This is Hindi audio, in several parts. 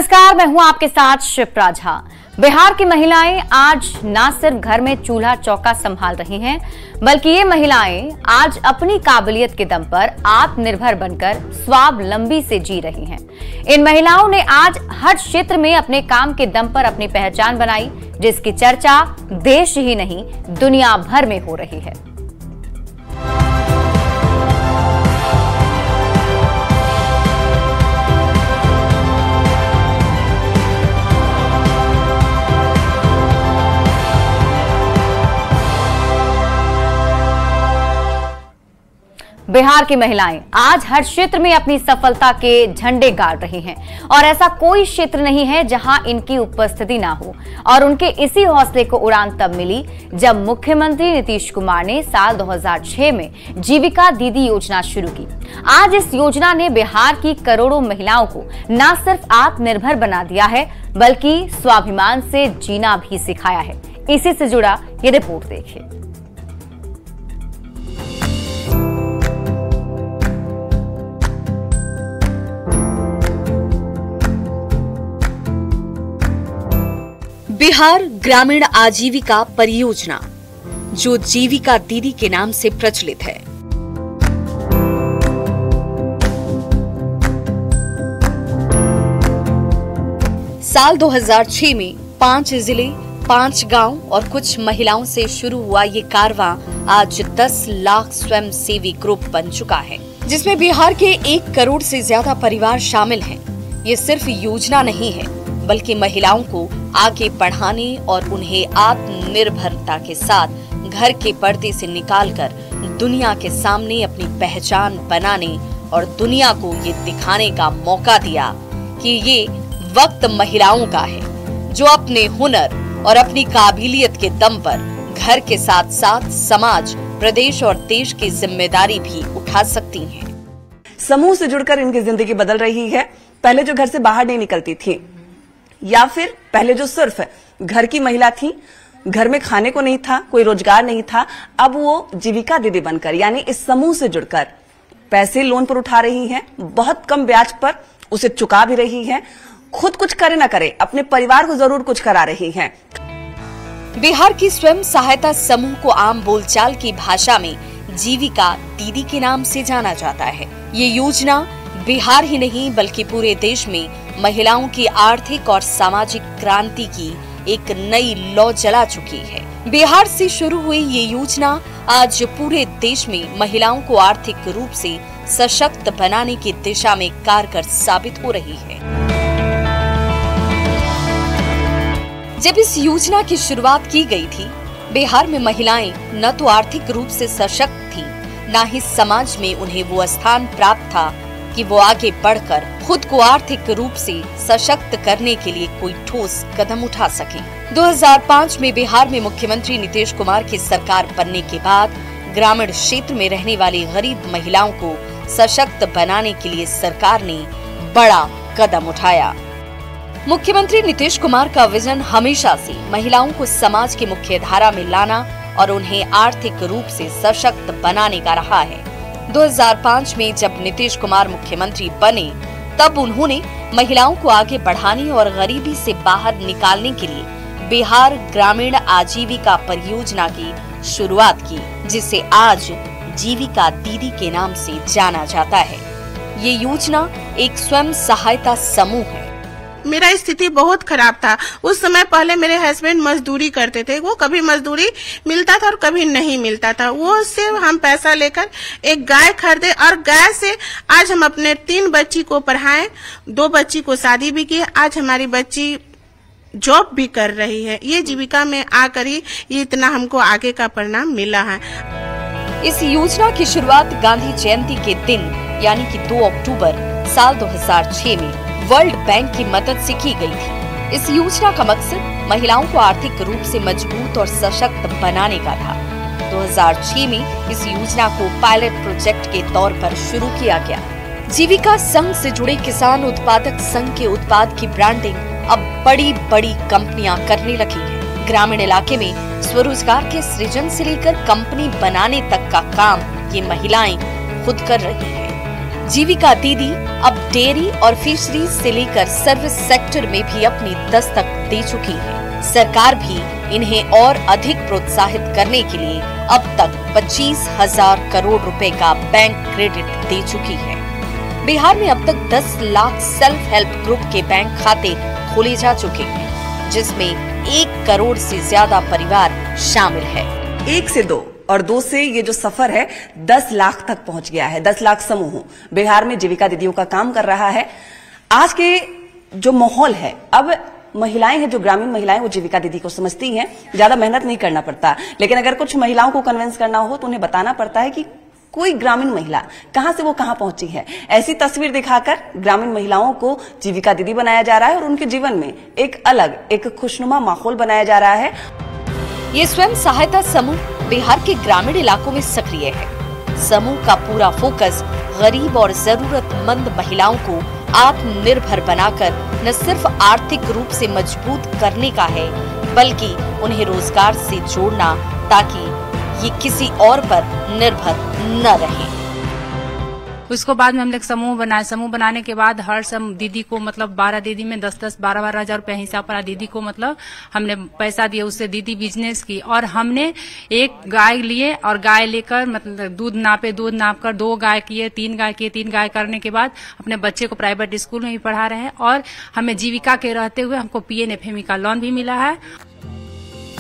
नमस्कार, मैं हूं आपके साथ शिप्रा झा। बिहार की महिलाएं आज न सिर्फ घर में चूल्हा चौका संभाल रही हैं, बल्कि ये महिलाएं आज अपनी काबिलियत के दम पर आत्मनिर्भर बनकर स्वावलंबी से जी रही हैं। इन महिलाओं ने आज हर क्षेत्र में अपने काम के दम पर अपनी पहचान बनाई, जिसकी चर्चा देश ही नहीं दुनिया भर में हो रही है। बिहार की महिलाएं आज हर क्षेत्र में अपनी सफलता के झंडे गाड़ रही हैं और ऐसा कोई क्षेत्र नहीं है जहां इनकी उपस्थिति ना हो। और उनके इसी हौसले को उड़ान तब मिली जब मुख्यमंत्री नीतीश कुमार ने साल 2006 में जीविका दीदी योजना शुरू की। आज इस योजना ने बिहार की करोड़ों महिलाओं को न सिर्फ आत्मनिर्भर बना दिया है, बल्कि स्वाभिमान से जीना भी सिखाया है। इसी से जुड़ा ये रिपोर्ट देखिए। बिहार ग्रामीण आजीविका परियोजना, जो जीविका दीदी के नाम से प्रचलित है। साल 2006 में 5 जिले, 5 गांव और कुछ महिलाओं से शुरू हुआ ये कारवां आज 10 लाख स्वयंसेवी ग्रुप बन चुका है, जिसमें बिहार के 1 करोड़ से ज्यादा परिवार शामिल हैं। ये सिर्फ योजना नहीं है, बल्कि महिलाओं को आगे बढ़ाने और उन्हें आत्मनिर्भरता के साथ घर के पर्दे से निकालकर दुनिया के सामने अपनी पहचान बनाने और दुनिया को ये दिखाने का मौका दिया कि ये वक्त महिलाओं का है, जो अपने हुनर और अपनी काबिलियत के दम पर घर के साथ साथ समाज, प्रदेश और देश की जिम्मेदारी भी उठा सकती हैं। समूह से जुड़कर इनकी जिंदगी बदल रही है। पहले जो घर से बाहर नहीं निकलती थी, या फिर पहले जो सिर्फ घर की महिला थी, घर में खाने को नहीं था, कोई रोजगार नहीं था, अब वो जीविका दीदी बनकर यानी इस समूह से जुड़कर पैसे लोन पर उठा रही हैं, बहुत कम ब्याज पर उसे चुका भी रही हैं। खुद कुछ करे ना करे, अपने परिवार को जरूर कुछ करा रही हैं। बिहार की स्वयं सहायता समूह को आम बोलचाल की भाषा में जीविका दीदी के नाम से जाना जाता है। ये योजना बिहार ही नहीं बल्कि पूरे देश में महिलाओं की आर्थिक और सामाजिक क्रांति की एक नई लौ जला चुकी है। बिहार से शुरू हुई ये योजना आज पूरे देश में महिलाओं को आर्थिक रूप से सशक्त बनाने की दिशा में कारगर साबित हो रही है। जब इस योजना की शुरुआत की गई थी, बिहार में महिलाएं न तो आर्थिक रूप से सशक्त थीं, न ही समाज में उन्हें वो स्थान प्राप्त था कि वो आगे बढ़कर खुद को आर्थिक रूप से सशक्त करने के लिए कोई ठोस कदम उठा सके। 2005 में बिहार में मुख्यमंत्री नीतीश कुमार की सरकार बनने के बाद ग्रामीण क्षेत्र में रहने वाली गरीब महिलाओं को सशक्त बनाने के लिए सरकार ने बड़ा कदम उठाया। मुख्यमंत्री नीतीश कुमार का विजन हमेशा से महिलाओं को समाज की मुख्य धारा में लाना और उन्हें आर्थिक रूप से सशक्त बनाने का रहा है। 2005 में जब नीतीश कुमार मुख्यमंत्री बने, तब उन्होंने महिलाओं को आगे बढ़ाने और गरीबी से बाहर निकालने के लिए बिहार ग्रामीण आजीविका परियोजना की शुरुआत की, जिसे आज जीविका दीदी के नाम से जाना जाता है। ये योजना एक स्वयं सहायता समूह है। मेरा स्थिति बहुत खराब था उस समय। पहले मेरे हस्बैंड मजदूरी करते थे, वो कभी मजदूरी मिलता था और कभी नहीं मिलता था। वो से हम पैसा लेकर एक गाय खरीदे और गाय से आज हम अपने 3 बच्ची को पढ़ाएं, 2 बच्ची को शादी भी की। आज हमारी बच्ची जॉब भी कर रही है। ये जीविका में आकर ही ये इतना हमको आगे का परिणाम मिला है। इस योजना की शुरुआत गांधी जयंती के दिन यानी कि 2 अक्टूबर साल 2006 में वर्ल्ड बैंक की मदद से की गई थी। इस योजना का मकसद महिलाओं को आर्थिक रूप से मजबूत और सशक्त बनाने का था। 2006 में इस योजना को पायलट प्रोजेक्ट के तौर पर शुरू किया गया। जीविका संघ से जुड़े किसान उत्पादक संघ के उत्पाद की ब्रांडिंग अब बड़ी बड़ी कंपनियां करने लगी हैं। ग्रामीण इलाके में स्वरोजगार के सृजन से लेकर कंपनी बनाने तक का काम ये महिलाएं खुद कर रही हैं। जीविका दीदी अब डेयरी और फिशरीज से लेकर सर्विस सेक्टर में भी अपनी दस्तक दे चुकी है। सरकार भी इन्हें और अधिक प्रोत्साहित करने के लिए अब तक 25,000 करोड़ रुपए का बैंक क्रेडिट दे चुकी है। बिहार में अब तक 10 लाख सेल्फ हेल्प ग्रुप के बैंक खाते खोले जा चुके हैं, जिसमें 1 करोड़ से ज्यादा परिवार शामिल है। 1 से 2 और 2 से ये जो सफर है 10 लाख तक पहुंच गया है। 10 लाख समूह बिहार में जीविका दीदियों का काम कर रहा है। आज के जो माहौल है, अब महिलाएं हैं जो ग्रामीण महिलाएं, वो जीविका दीदी को समझती हैं, ज्यादा मेहनत नहीं करना पड़ता। लेकिन अगर कुछ महिलाओं को कन्विंस करना हो तो उन्हें बताना पड़ता है कि कोई ग्रामीण महिला कहां से वो कहां पहुंची है। ऐसी तस्वीर दिखाकर ग्रामीण महिलाओं को जीविका दीदी बनाया जा रहा है और उनके जीवन में एक अलग, एक खुशनुमा माहौल बनाया जा रहा है। ये स्वयं सहायता समूह बिहार के ग्रामीण इलाकों में सक्रिय है। समूह का पूरा फोकस गरीब और जरूरतमंद महिलाओं को आत्मनिर्भर बनाकर न सिर्फ आर्थिक रूप से मजबूत करने का है, बल्कि उन्हें रोजगार से जोड़ना, ताकि ये किसी और पर निर्भर न रहे। उसको बाद में हम लोग समूह बनाए। समूह बनाने के बाद हर दीदी को मतलब 12 दीदी में 10-10, 12-12 हजार रुपए हिसाब पर दीदी को मतलब हमने पैसा दिया। उससे दीदी बिजनेस की और हमने एक गाय लिए और गाय लेकर मतलब दूध नाप कर 2 गाय किए, 3 गाय किए। 3 गाय करने के बाद अपने बच्चे को प्राइवेट स्कूल में भी पढ़ा रहे हैं और हमें जीविका के रहते हुए हमको PNFME का लोन भी मिला है।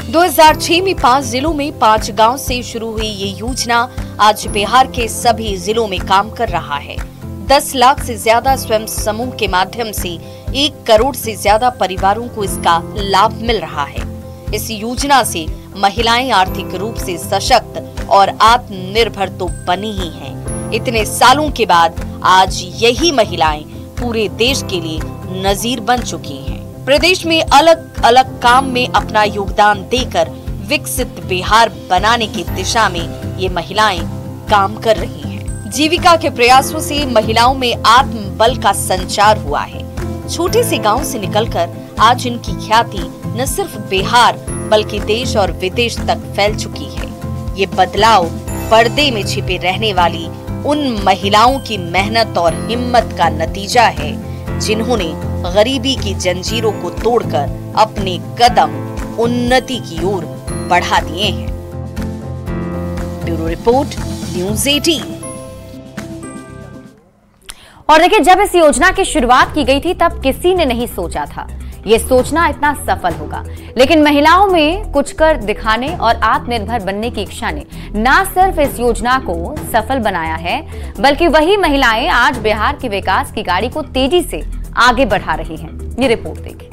2006 में 5 जिलों में 5 गांव से शुरू हुई ये योजना आज बिहार के सभी जिलों में काम कर रहा है। 10 लाख से ज्यादा स्वयं समूह के माध्यम से 1 करोड़ से ज्यादा परिवारों को इसका लाभ मिल रहा है। इस योजना से महिलाएं आर्थिक रूप से सशक्त और आत्मनिर्भर तो बनी ही हैं। इतने सालों के बाद आज यही महिलाएं पूरे देश के लिए नजीर बन चुकी हैं। प्रदेश में अलग अलग काम में अपना योगदान देकर विकसित बिहार बनाने की दिशा में ये महिलाएं काम कर रही हैं। जीविका के प्रयासों से महिलाओं में आत्मबल का संचार हुआ है। छोटे से गांव से निकलकर आज इनकी ख्याति न सिर्फ बिहार बल्कि देश और विदेश तक फैल चुकी है। ये बदलाव पर्दे में छिपे रहने वाली उन महिलाओं की मेहनत और हिम्मत का नतीजा है, जिन्होंने गरीबी की जंजीरों को तोड़कर अपने कदम उन्नति की ओर बढ़ा दिए हैं। Bureau report, news 18। और देखिए, जब इस योजना की शुरुआत की गई थी तब किसी ने नहीं सोचा था ये सोचना इतना सफल होगा। लेकिन महिलाओं में कुछ कर दिखाने और आत्मनिर्भर बनने की इच्छा ने न सिर्फ इस योजना को सफल बनाया है, बल्कि वही महिलाएं आज बिहार के विकास की गाड़ी को तेजी से आगे बढ़ा रही हैं। ये रिपोर्ट देखिए।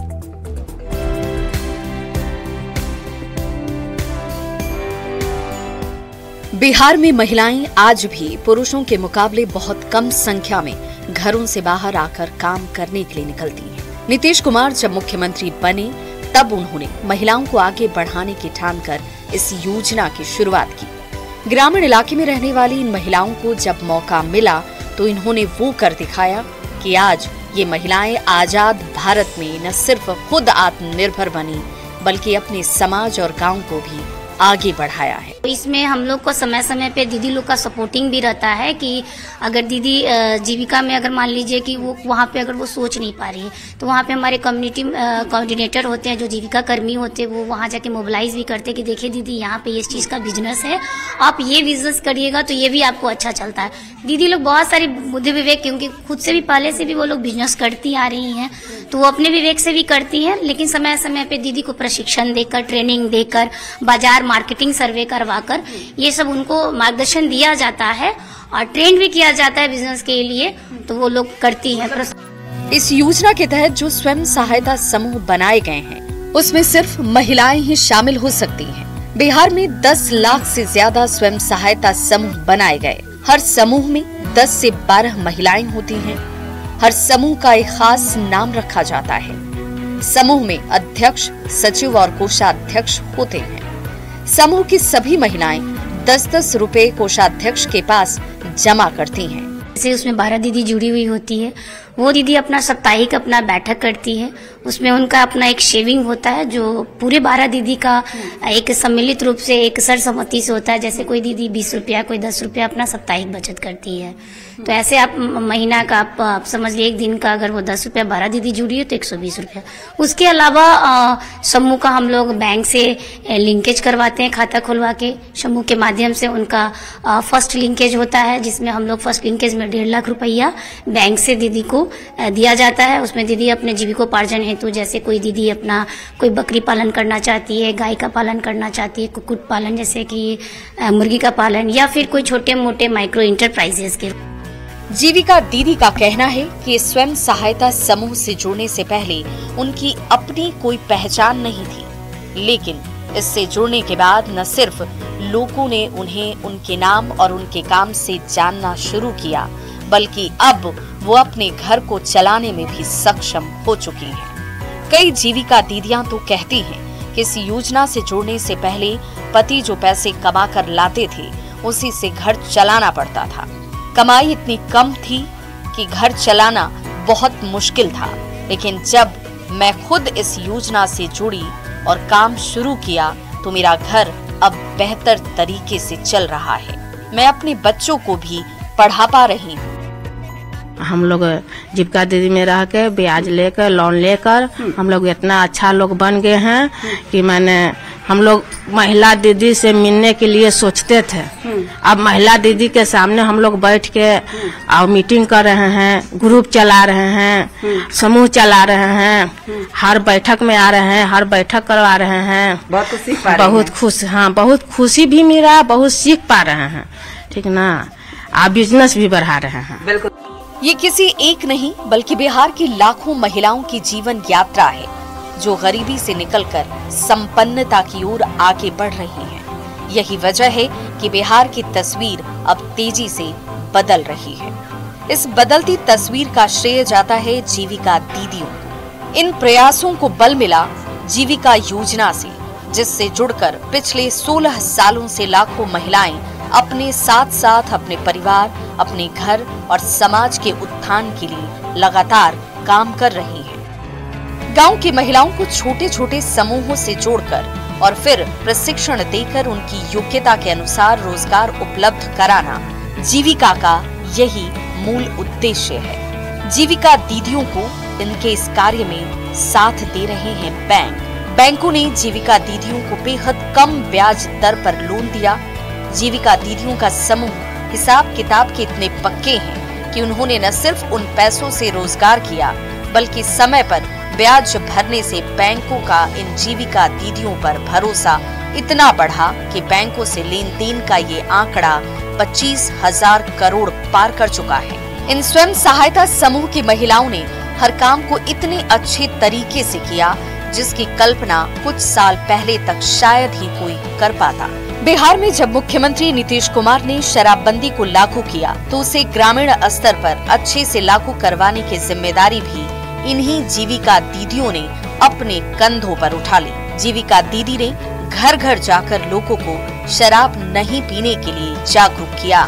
बिहार में महिलाएं आज भी पुरुषों के मुकाबले बहुत कम संख्या में घरों से बाहर आकर काम करने के लिए निकलती हैं। नीतीश कुमार जब मुख्यमंत्री बने तब उन्होंने महिलाओं को आगे बढ़ाने की ठानकर इस योजना की शुरुआत की। ग्रामीण इलाके में रहने वाली इन महिलाओं को जब मौका मिला तो इन्होंने वो कर दिखाया कि आज ये महिलाएं आजाद भारत में न सिर्फ खुद आत्मनिर्भर बनी, बल्कि अपने समाज और गांव को भी आगे बढ़ाया है। इसमें हम लोग को समय समय पे दीदी लोग का सपोर्टिंग भी रहता है कि अगर दीदी जीविका में अगर मान लीजिए कि वो वहाँ पे अगर वो सोच नहीं पा रही है तो वहाँ पे हमारे कम्युनिटी कोऑर्डिनेटर होते हैं, जो जीविका कर्मी होते हैं, वो वहाँ जाके मोबिलाइज भी करते हैं कि देखिए दीदी यहाँ पे इस चीज़ का बिजनेस है, आप ये बिजनेस करिएगा तो ये भी आपको अच्छा चलता है। दीदी लोग बहुत सारी बुद्धि विवेक, क्योंकि खुद से भी पहले से भी वो लोग बिजनेस करती आ रही हैं, तो वो अपने विवेक से भी करती हैं। लेकिन समय समय पे दीदी को प्रशिक्षण देकर, ट्रेनिंग देकर, बाजार मार्केटिंग सर्वे करवाकर ये सब उनको मार्गदर्शन दिया जाता है और ट्रेन भी किया जाता है बिजनेस के लिए, तो वो लोग करती हैं। इस योजना के तहत जो स्वयं सहायता समूह बनाए गए हैं उसमें सिर्फ महिलाएं ही शामिल हो सकती हैं। बिहार में 10 लाख से ज्यादा स्वयं सहायता समूह बनाए गए। हर समूह में 10 से 12 महिलाएं होती हैं। हर समूह का एक खास नाम रखा जाता है। समूह में अध्यक्ष, सचिव और कोषाध्यक्ष होते हैं। समूह की सभी महिलाएं 10-10 रुपए कोषाध्यक्ष के पास जमा करती हैं। जैसे उसमें 12 दीदी जुड़ी हुई होती है, वो दीदी अपना साप्ताहिक अपना बैठक करती है, उसमें उनका अपना एक शेविंग होता है जो पूरे 12 दीदी का एक सम्मिलित रूप से एक सर्वसम्मति से होता है। जैसे कोई दीदी 20 रुपया, कोई 10 रुपया अपना साप्ताहिक बचत करती है। तो ऐसे आप महीना का आप समझ लिए, एक दिन का अगर वो 10 रुपया 12 दीदी जुड़ी है तो 120 रुपया। उसके अलावा समूह का हम लोग बैंक से लिंकेज करवाते हैं, खाता खुलवा के समूह के माध्यम से उनका फर्स्ट लिंकेज होता है, जिसमें हम लोग फर्स्ट लिंकेज में 1.5 लाख रुपया बैंक से दीदी को दिया जाता है। उसमें दीदी अपने जीविकोपार्जन हेतु, जैसे कोई दीदी अपना कोई बकरी पालन करना चाहती है, गाय का पालन करना चाहती है, कुक्कुट पालन जैसे कि मुर्गी का पालन, या फिर कोई छोटे मोटे माइक्रो इंटरप्राइजेस के। जीविका दीदी का कहना है कि स्वयं सहायता समूह से जुड़ने से पहले उनकी अपनी कोई पहचान नहीं थी, लेकिन इससे जुड़ने के बाद न सिर्फ लोगों ने उन्हें उनके नाम और उनके काम से जानना शुरू किया, बल्कि अब वो अपने घर को चलाने में भी सक्षम हो चुकी हैं। कई जीविका दीदियां तो कहती हैं कि इस योजना से जुड़ने से पहले पति जो पैसे कमा कर लाते थे उसी से घर चलाना पड़ता था। कमाई इतनी कम थी कि घर चलाना बहुत मुश्किल था, लेकिन जब मैं खुद इस योजना से जुड़ी और काम शुरू किया तो मेरा घर अब बेहतर तरीके से चल रहा है। मैं अपने बच्चों को भी पढ़ा पा रही हूँ। हम लोग जीविका दीदी में रह के ब्याज लेकर लोन लेकर हम लोग इतना अच्छा लोग बन गए हैं कि हम लोग महिला दीदी से मिलने के लिए सोचते थे। अब महिला दीदी के सामने हम लोग बैठ के और मीटिंग कर रहे हैं, ग्रुप चला रहे हैं, समूह चला रहे हैं, हर बैठक में आ रहे हैं, हर बैठक करवा रहे हैं। बहुत कुछ सीख पा रहे हैं। बहुत खुश, हाँ, बहुत खुशी भी मिला, बहुत सीख पा रहे हैं, ठीक ना। आप बिजनेस भी बढ़ा रहे हैं। बिल्कुल। ये किसी एक नहीं बल्कि बिहार की लाखों महिलाओं की जीवन यात्रा है, जो गरीबी से निकलकर संपन्नता की ओर आगे बढ़ रही हैं। यही वजह है कि बिहार की तस्वीर अब तेजी से बदल रही है। इस बदलती तस्वीर का श्रेय जाता है जीविका दीदियों को। इन प्रयासों को बल मिला जीविका योजना से, जिससे जुड़कर पिछले 16 सालों से लाखों महिलाएं अपने साथ साथ अपने परिवार, अपने घर और समाज के उत्थान के लिए लगातार काम कर रही हैं। गांव की महिलाओं को छोटे छोटे समूहों से जोड़कर और फिर प्रशिक्षण देकर उनकी योग्यता के अनुसार रोजगार उपलब्ध कराना जीविका का यही मूल उद्देश्य है। जीविका दीदियों को इनके इस कार्य में साथ दे रहे हैं बैंकों ने जीविका दीदियों को बेहद कम ब्याज दर पर लोन दिया। जीविका दीदियों का समूह हिसाब किताब के इतने पक्के हैं कि उन्होंने न सिर्फ उन पैसों से रोजगार किया, बल्कि समय पर ब्याज भरने से बैंकों का इन जीविका दीदियों पर भरोसा इतना बढ़ा कि बैंकों से लेन देन का ये आंकड़ा 25,000 करोड़ पार कर चुका है। इन स्वयं सहायता समूह की महिलाओं ने हर काम को इतने अच्छे तरीके से किया जिसकी कल्पना कुछ साल पहले तक शायद ही कोई कर पाता। बिहार में जब मुख्यमंत्री नीतीश कुमार ने शराबबंदी को लागू किया तो उसे ग्रामीण स्तर पर अच्छे से लागू करवाने की जिम्मेदारी भी इन्हीं जीविका दीदियों ने अपने कंधों पर उठा ली। जीविका दीदी ने घर घर जाकर लोगों को शराब नहीं पीने के लिए जागरूक किया।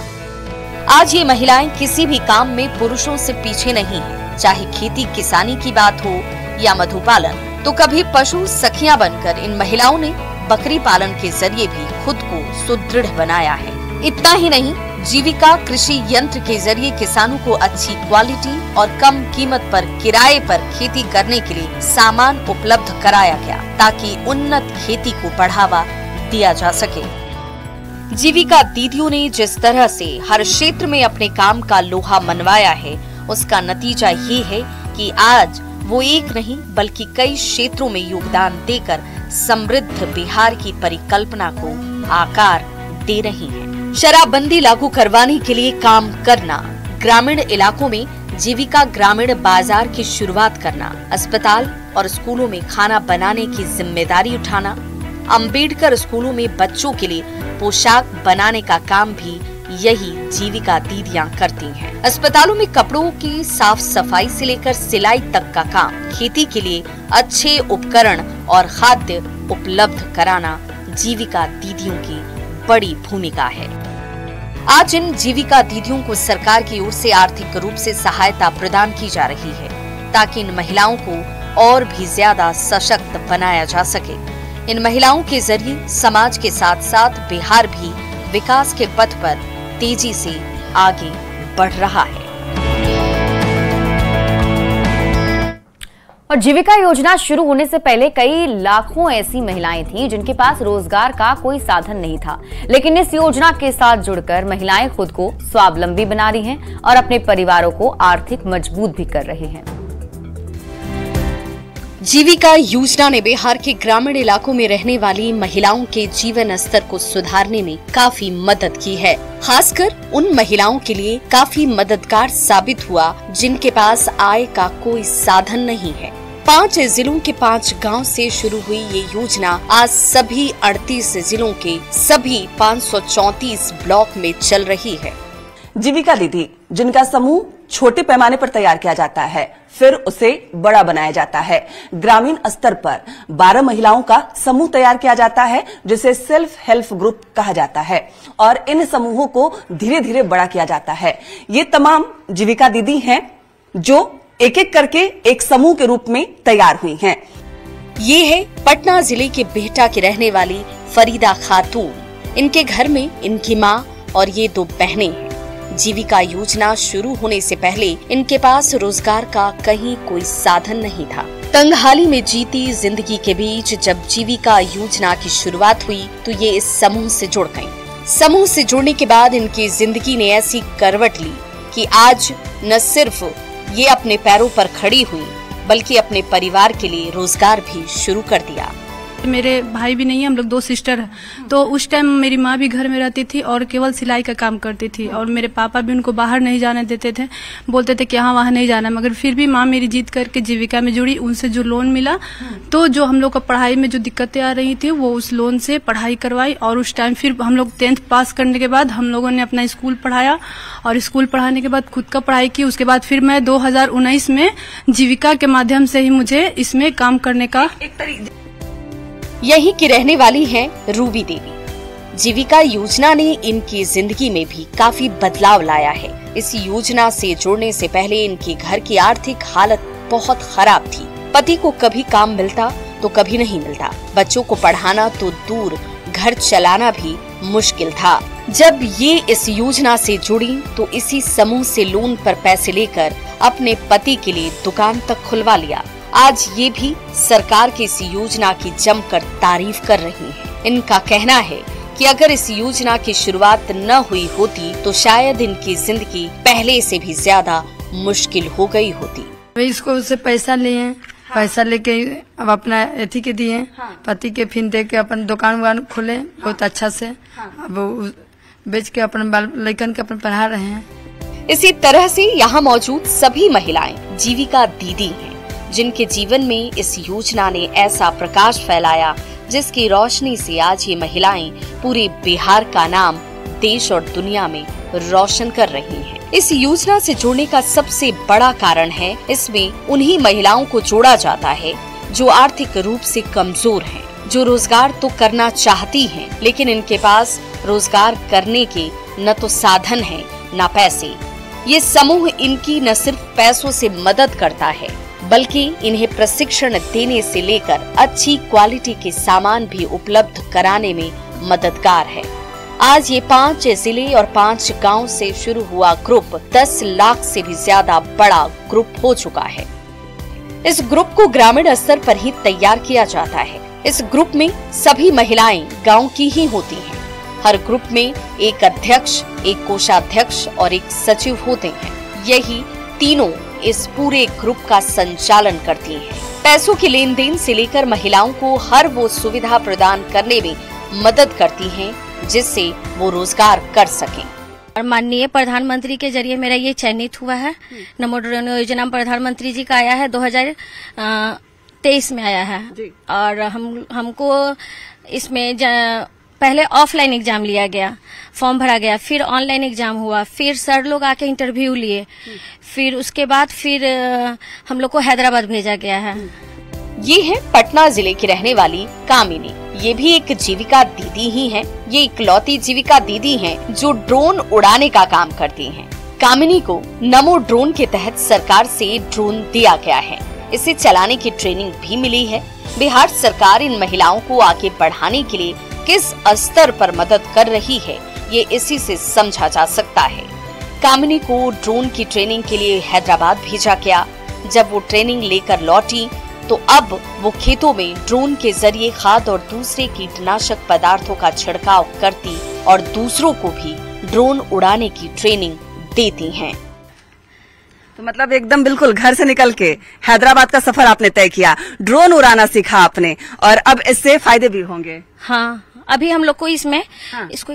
आज ये महिलाएं किसी भी काम में पुरुषों से पीछे नहीं हैं, चाहे खेती किसानी की बात हो या मधुपालन, तो कभी पशु सखियां बनकर इन महिलाओं ने बकरी पालन के जरिए भी खुद को सुदृढ़ बनाया है। इतना ही नहीं, जीविका कृषि यंत्र के जरिए किसानों को अच्छी क्वालिटी और कम कीमत पर किराए पर खेती करने के लिए सामान उपलब्ध कराया गया ताकि उन्नत खेती को बढ़ावा दिया जा सके। जीविका दीदियों ने जिस तरह से हर क्षेत्र में अपने काम का लोहा मनवाया है, उसका नतीजा ये है कि आज वो एक नहीं बल्कि कई क्षेत्रों में योगदान देकर समृद्ध बिहार की परिकल्पना को आकार दे रही हैं। शराबबंदी लागू करवाने के लिए काम करना, ग्रामीण इलाकों में जीविका ग्रामीण बाजार की शुरुआत करना, अस्पताल और स्कूलों में खाना बनाने की जिम्मेदारी उठाना, अंबेडकर स्कूलों में बच्चों के लिए पोशाक बनाने का काम भी यही जीविका दीदियां करती हैं। अस्पतालों में कपड़ों की साफ सफाई से लेकर सिलाई तक का काम, खेती के लिए अच्छे उपकरण और खाद्य उपलब्ध कराना जीविका दीदियों की बड़ी भूमिका है। आज इन जीविका दीदियों को सरकार की ओर से आर्थिक रूप से सहायता प्रदान की जा रही है ताकि इन महिलाओं को और भी ज्यादा सशक्त बनाया जा सके। इन महिलाओं के जरिए समाज के साथ साथ बिहार भी विकास के पथ पर तेजी से आगे बढ़ रहा है। और जीविका योजना शुरू होने से पहले कई लाखों ऐसी महिलाएं थीं जिनके पास रोजगार का कोई साधन नहीं था, लेकिन इस योजना के साथ जुड़कर महिलाएं खुद को स्वावलंबी बना रही हैं और अपने परिवारों को आर्थिक मजबूत भी कर रही हैं। जीविका योजना ने बिहार के ग्रामीण इलाकों में रहने वाली महिलाओं के जीवन स्तर को सुधारने में काफी मदद की है। खासकर उन महिलाओं के लिए काफी मददगार साबित हुआ जिनके पास आय का कोई साधन नहीं है। 5 जिलों के 5 गांव से शुरू हुई ये योजना आज सभी 38 जिलों के सभी 534 ब्लॉक में चल रही है। जीविका दीदी जिनका समूह छोटे पैमाने पर तैयार किया जाता है, फिर उसे बड़ा बनाया जाता है। ग्रामीण स्तर पर 12 महिलाओं का समूह तैयार किया जाता है जिसे सेल्फ हेल्प ग्रुप कहा जाता है और इन समूहों को धीरे धीरे बड़ा किया जाता है। ये तमाम जीविका दीदी हैं जो एक एक करके एक समूह के रूप में तैयार हुई हैं। ये है पटना जिले के बिहटा की रहने वाली फरीदा खातून। इनके घर में इनकी माँ और ये 2 बहनें हैं। जीविका योजना शुरू होने से पहले इनके पास रोजगार का कहीं कोई साधन नहीं था। तंगहाली में जीती जिंदगी के बीच जब जीविका योजना की शुरुआत हुई तो ये इस समूह से जुड़ गईं। समूह से जुड़ने के बाद इनकी जिंदगी ने ऐसी करवट ली कि आज न सिर्फ ये अपने पैरों पर खड़ी हुई बल्कि अपने परिवार के लिए रोजगार भी शुरू कर दिया। मेरे भाई भी नहीं है, हम लोग 2 सिस्टर हैं। तो उस टाइम मेरी माँ भी घर में रहती थी और केवल सिलाई का काम करती थी और मेरे पापा भी उनको बाहर नहीं जाने देते थे, बोलते थे कि यहाँ वहाँ नहीं जाना। मगर फिर भी माँ मेरी जीत करके जीविका में जुड़ी। उनसे जो लोन मिला तो जो हम लोग का पढ़ाई में जो दिक्कतें आ रही थी वो उस लोन से पढ़ाई करवाई और उस टाइम फिर हम लोग 10th पास करने के बाद हम लोगों ने अपना स्कूल पढ़ाया और स्कूल पढ़ाने के बाद खुद का पढ़ाई की। उसके बाद फिर मैं 2019 में जीविका के माध्यम से ही मुझे इसमें काम करने का यहीं की रहने वाली हैं रूबी देवी। जीविका योजना ने इनकी जिंदगी में भी काफी बदलाव लाया है। इस योजना से जुड़ने से पहले इनके घर की आर्थिक हालत बहुत खराब थी। पति को कभी काम मिलता तो कभी नहीं मिलता। बच्चों को पढ़ाना तो दूर, घर चलाना भी मुश्किल था। जब ये इस योजना से जुड़ी तो इसी समूह से लोन पर पैसे लेकर अपने पति के लिए दुकान तक खुलवा लिया। आज ये भी सरकार की इस योजना की जमकर तारीफ कर रही हैं। इनका कहना है कि अगर इस योजना की शुरुआत न हुई होती तो शायद इनकी जिंदगी पहले से भी ज्यादा मुश्किल हो गई होती। इसको उससे पैसा लिए, पैसा लेके अब अपना एथी के दिए, पति के फिर दे के अपन दुकान वुकान खोले बहुत अच्छा से। अब बेच के अपन बाल लड़कन के अपन पढ़ा रहे हैं। इसी तरह से यहाँ मौजूद सभी महिलाएं जीविका दीदी हैं जिनके जीवन में इस योजना ने ऐसा प्रकाश फैलाया जिसकी रोशनी से आज ये महिलाएं पूरे बिहार का नाम देश और दुनिया में रोशन कर रही हैं। इस योजना से जुड़ने का सबसे बड़ा कारण है इसमें उन्हीं महिलाओं को जोड़ा जाता है जो आर्थिक रूप से कमजोर हैं, जो रोजगार तो करना चाहती हैं लेकिन इनके पास रोजगार करने के न तो साधन है न पैसे। ये समूह इनकी न सिर्फ पैसों से मदद करता है बल्कि इन्हें प्रशिक्षण देने से लेकर अच्छी क्वालिटी के सामान भी उपलब्ध कराने में मददगार है। आज ये 5 जिले और 5 गांव से शुरू हुआ ग्रुप 10 लाख से भी ज्यादा बड़ा ग्रुप हो चुका है। इस ग्रुप को ग्रामीण स्तर पर ही तैयार किया जाता है। इस ग्रुप में सभी महिलाएं गांव की ही होती हैं। हर ग्रुप में एक अध्यक्ष, एक कोषाध्यक्ष और एक सचिव होते हैं। यही तीनों इस पूरे ग्रुप का संचालन करती हैं। पैसों के लेन देन से लेकर महिलाओं को हर वो सुविधा प्रदान करने में मदद करती हैं जिससे वो रोजगार कर सकें। और माननीय प्रधानमंत्री के जरिए मेरा ये चयनित हुआ है। नमो ड्रोन योजना प्रधानमंत्री जी का आया है 2023 में आया है और हमको इसमें पहले ऑफलाइन एग्जाम लिया गया, फॉर्म भरा गया, फिर ऑनलाइन एग्जाम हुआ, फिर सर लोग आके इंटरव्यू लिए, फिर उसके बाद फिर हम लोग को हैदराबाद भेजा गया है। ये है पटना जिले की रहने वाली कामिनी। ये भी एक जीविका दीदी ही हैं। ये इकलौती जीविका दीदी हैं जो ड्रोन उड़ाने का काम करती हैं। कामिनी को नमो ड्रोन के तहत सरकार से ड्रोन दिया गया है। इसे चलाने की ट्रेनिंग भी मिली है। बिहार सरकार इन महिलाओं को आगे बढ़ाने के लिए किस स्तर पर मदद कर रही है, ये इसी से समझा जा सकता है। कामिनी को ड्रोन की ट्रेनिंग के लिए हैदराबाद भेजा गया। जब वो ट्रेनिंग लेकर लौटी तो अब वो खेतों में ड्रोन के जरिए खाद और दूसरे कीटनाशक पदार्थों का छिड़काव करती और दूसरों को भी ड्रोन उड़ाने की ट्रेनिंग देती हैं। तो मतलब एकदम बिल्कुल घर से निकल के हैदराबाद का सफर आपने तय किया, ड्रोन उड़ाना सीखा आपने, और अब इससे फायदे भी होंगे। हाँ, अभी हम लोग को इसमें इसको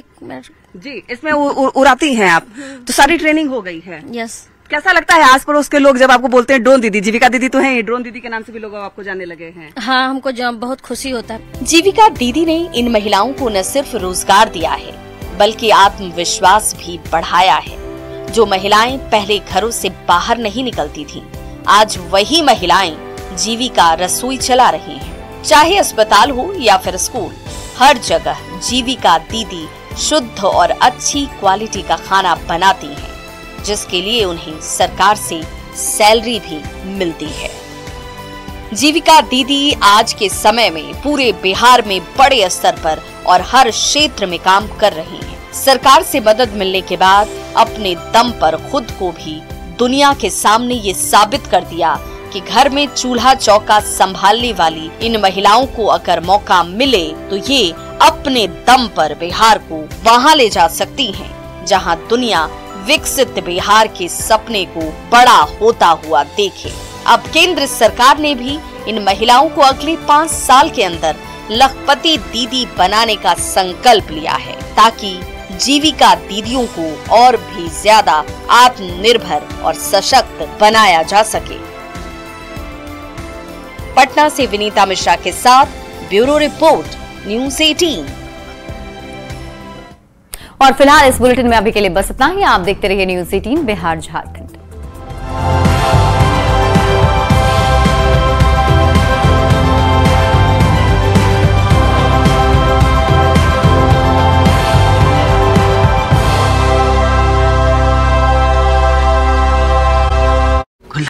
जी इसमें उड़ाती हैं आप, तो सारी ट्रेनिंग हो गई है। यस। कैसा लगता है आस पड़ोस के लोग जब आपको बोलते हैं ड्रोन दीदी? जीविका दीदी तो है, ड्रोन दीदी के नाम से भी लोग आपको जानने लगे हैं। हाँ, हमको बहुत खुशी होता है। जीविका दीदी ने इन महिलाओं को न सिर्फ रोजगार दिया है बल्कि आत्मविश्वास भी बढ़ाया है। जो महिलाएं पहले घरों से बाहर नहीं निकलती थीं, आज वही महिलाएं जीविका रसोई चला रही हैं। चाहे अस्पताल हो या फिर स्कूल, हर जगह जीविका दीदी शुद्ध और अच्छी क्वालिटी का खाना बनाती हैं, जिसके लिए उन्हें सरकार से सैलरी भी मिलती है। जीविका दीदी आज के समय में पूरे बिहार में बड़े स्तर पर और हर क्षेत्र में काम कर रही हैं। सरकार से मदद मिलने के बाद अपने दम पर खुद को भी दुनिया के सामने ये साबित कर दिया कि घर में चूल्हा चौका संभालने वाली इन महिलाओं को अगर मौका मिले तो ये अपने दम पर बिहार को वहां ले जा सकती हैं जहां दुनिया विकसित बिहार के सपने को बड़ा होता हुआ देखे। अब केंद्र सरकार ने भी इन महिलाओं को अगले 5 साल के अंदर लखपति दीदी बनाने का संकल्प लिया है, ताकि जीविका दीदियों को और भी ज्यादा आत्मनिर्भर और सशक्त बनाया जा सके। पटना से विनीता मिश्रा के साथ ब्यूरो रिपोर्ट, न्यूज़ 18। और फिलहाल इस बुलेटिन में अभी के लिए बस इतना ही। आप देखते रहिए न्यूज़ 18 बिहार झारखंड।